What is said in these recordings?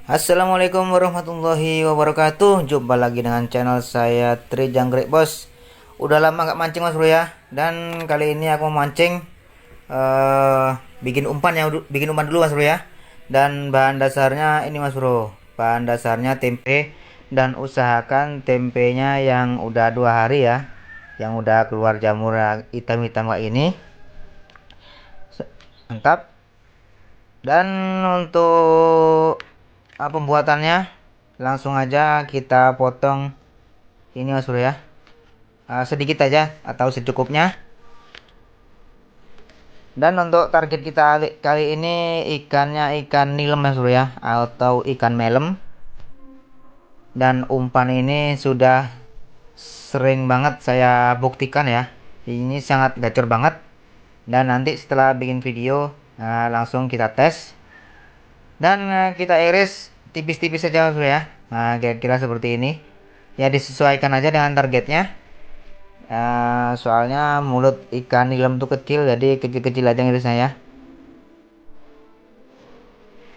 Assalamualaikum warahmatullahi wabarakatuh. Jumpa lagi dengan channel saya Tri Jangkrik Bos. Udah lama nggak mancing Mas Bro ya. Dan kali ini aku mau mancing eh bikin umpan ya, bikin umpan dulu Mas Bro ya. Dan bahan dasarnya ini Mas Bro. Bahan dasarnya tempe dan usahakan tempenya yang udah 2 hari ya. Yang udah keluar jamur hitam-hitam kayak ini. Mantap. Dan untuk pembuatannya langsung aja kita potong ini Mas Bro ya. Sedikit aja atau secukupnya. Dan untuk target kita kali ini ikannya ikan nilem Mas Bro ya, atau ikan melem. Dan umpan ini sudah sering banget saya buktikan ya, ini sangat gacor banget. Dan nanti setelah bikin video langsung kita tes dan kita iris tipis-tipis saja Mas Bro ya. Nah, kira-kira seperti ini ya, disesuaikan aja dengan targetnya. Soalnya mulut ikan nilem tuh kecil, jadi kecil-kecil aja irisnya ya.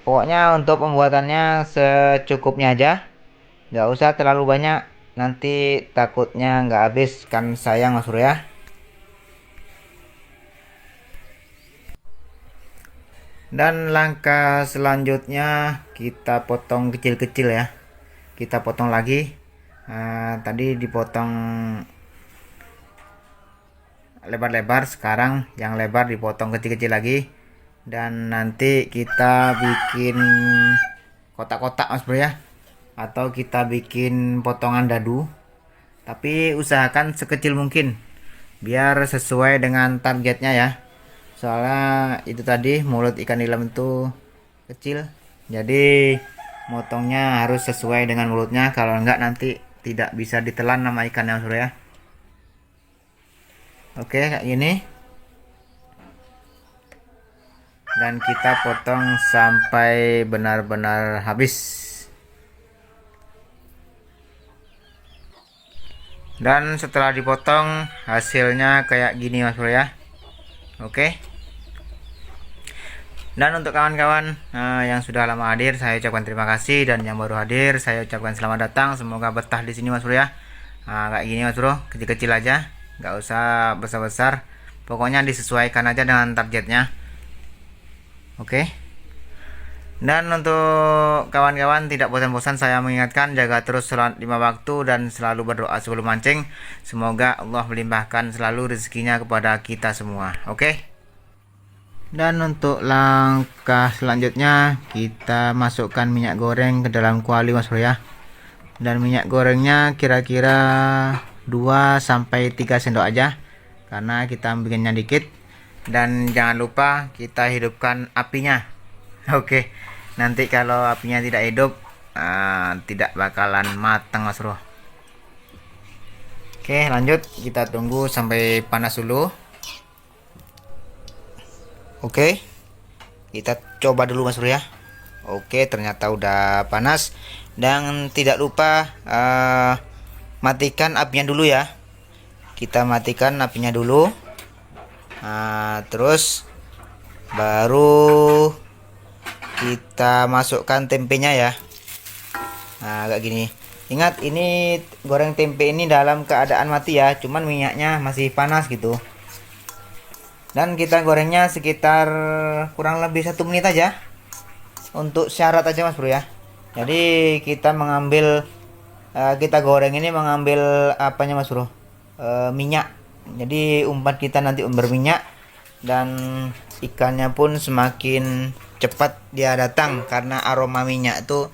Pokoknya untuk pembuatannya secukupnya aja, nggak usah terlalu banyak, nanti takutnya nggak habis kan, sayang Mas Bro ya. Dan langkah selanjutnya kita potong kecil-kecil ya, kita potong lagi. Tadi dipotong lebar-lebar, sekarang yang lebar dipotong kecil-kecil lagi. Dan nanti kita bikin kotak-kotak Mas Bro ya, atau kita bikin potongan dadu, tapi usahakan sekecil mungkin biar sesuai dengan targetnya ya. Soalnya itu tadi mulut ikan nilam itu kecil, jadi motongnya harus sesuai dengan mulutnya, kalau enggak nanti tidak bisa ditelan nama ikannya Mas Bro ya. Oke, kayak gini. Dan kita potong sampai benar-benar habis. Dan setelah dipotong hasilnya kayak gini Mas Bro ya. Oke. Dan untuk kawan-kawan yang sudah lama hadir, saya ucapkan terima kasih, dan yang baru hadir saya ucapkan selamat datang. Semoga betah di sini Mas Bro ya. Kayak gini Mas Bro, kecil-kecil aja, nggak usah besar-besar. Pokoknya disesuaikan aja dengan targetnya. Oke. Dan untuk kawan-kawan tidak bosan-bosan saya mengingatkan, jaga terus sholat 5 waktu dan selalu berdoa sebelum mancing. Semoga Allah melimpahkan selalu rezekinya kepada kita semua. Oke. Dan untuk langkah selanjutnya kita masukkan minyak goreng ke dalam kuali Mas Bro ya. Dan minyak gorengnya kira-kira 2-3 sendok aja, karena kita bikinnya dikit. Dan jangan lupa kita hidupkan apinya. Oke, nanti kalau apinya tidak hidup tidak bakalan matang Mas Bro. Oke, lanjut, kita tunggu sampai panas dulu. Oke, kita coba dulu Mas Bro ya. Oke, ternyata udah panas. Dan tidak lupa matikan apinya dulu ya. Kita matikan apinya dulu. Terus baru kita masukkan tempenya ya. Kayak gini. Ingat, ini goreng tempe ini dalam keadaan mati ya, cuman minyaknya masih panas gitu. Dan kita gorengnya sekitar kurang lebih 1 menit aja, untuk syarat aja Mas Bro ya. Jadi kita mengambil kita goreng ini mengambil apanya Mas Bro, minyak. Jadi umpan kita nanti berminyak, dan ikannya pun semakin cepat dia datang, karena aroma minyak itu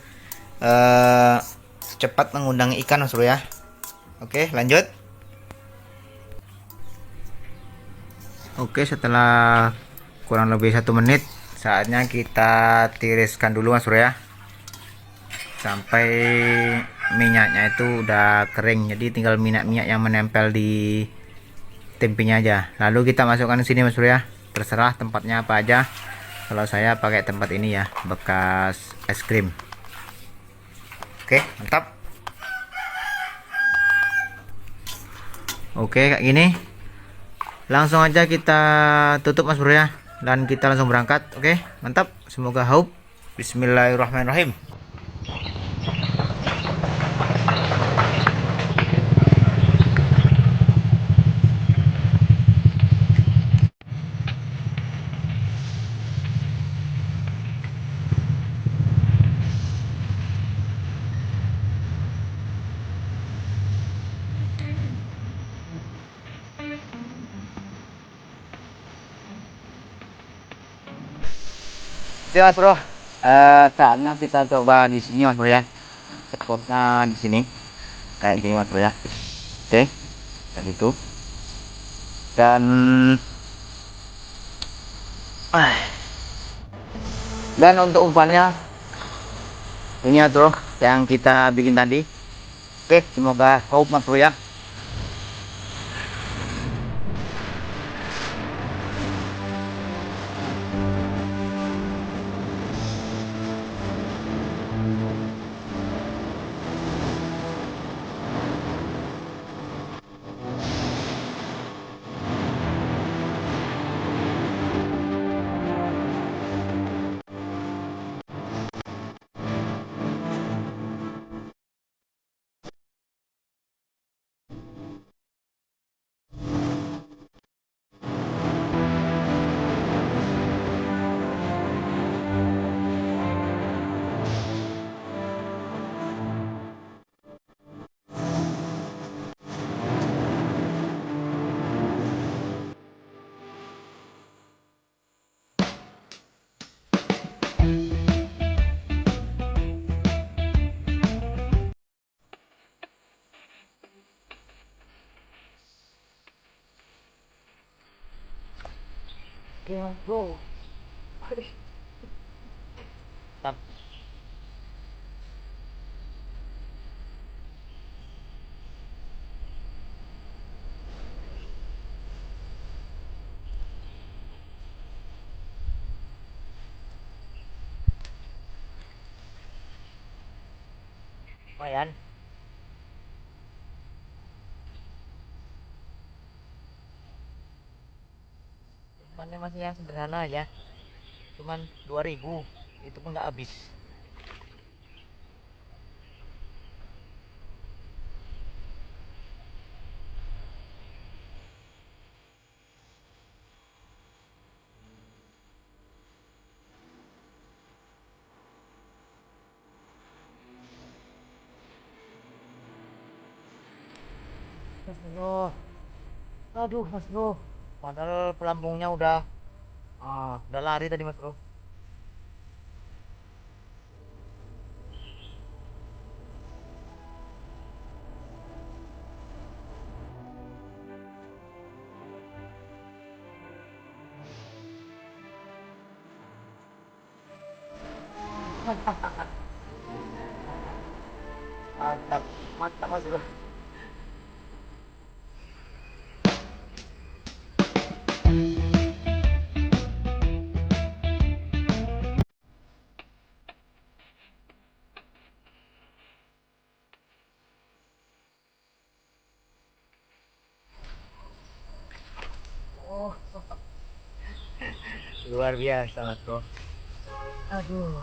cepat mengundang ikan Mas Bro ya. Oke, lanjut. Oke, setelah kurang lebih 1 menit saatnya kita tiriskan dulu Mas Bro ya, sampai minyaknya itu udah kering, jadi tinggal minyak-minyak yang menempel di tempenya aja. Lalu kita masukkan ke sini Mas Bro ya, terserah tempatnya apa aja. Kalau saya pakai tempat ini ya, bekas es krim. Oke, mantap. Oke, kayak gini. Langsung aja kita tutup Mas Bro ya, dan kita langsung berangkat. Oke, mantap. Semoga haup. Bismillahirrahmanirrahim. Oke mas bro, saatnya kita coba di sini mas bro ya. Spotnya di sini kayak gini mas bro ya. Oke, dan itu. Dan ah, dan untuk umpannya ini ya bro yang kita bikin tadi. Oke, semoga kau mas bro ya. Oke mas bro. Tap. Lumayan. Umpannya masih yang sederhana aja. Cuman 2000 itu pun nggak habis. Mas bro, aduh mas bro, padahal pelampungnya udah lari tadi mas bro. Mantap, mantap mas bro. Oh, luar biasa mas bro. Aduh,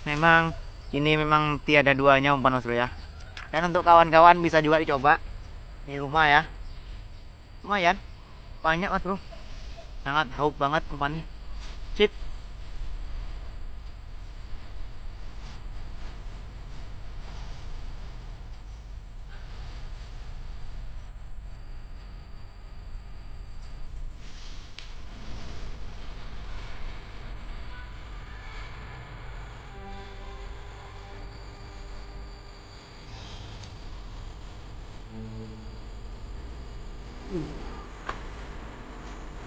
memang ini memang tiada duanya umpan mas bro ya. Dan untuk kawan-kawan bisa juga dicoba di rumah ya. Lumayan banyak mas bro, sangat hauk banget umpannya. Sip.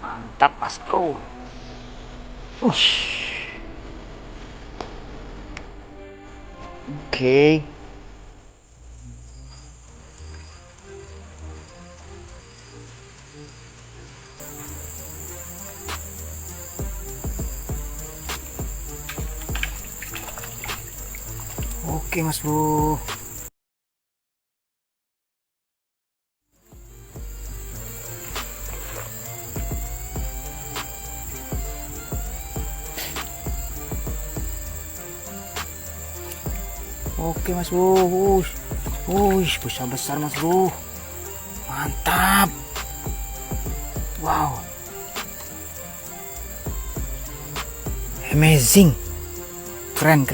Mantap mas bro. Ush. Oke. Oke mas bro. Oke mas bro. Besar-besar mas bro. Mantap. Wow. Amazing. Keren.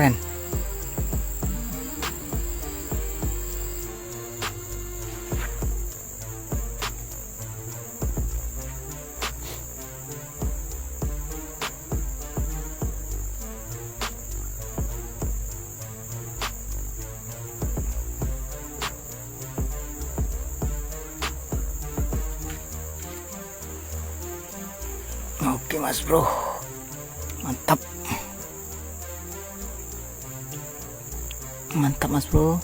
Mas Bro, mantap, mantap Mas Bro.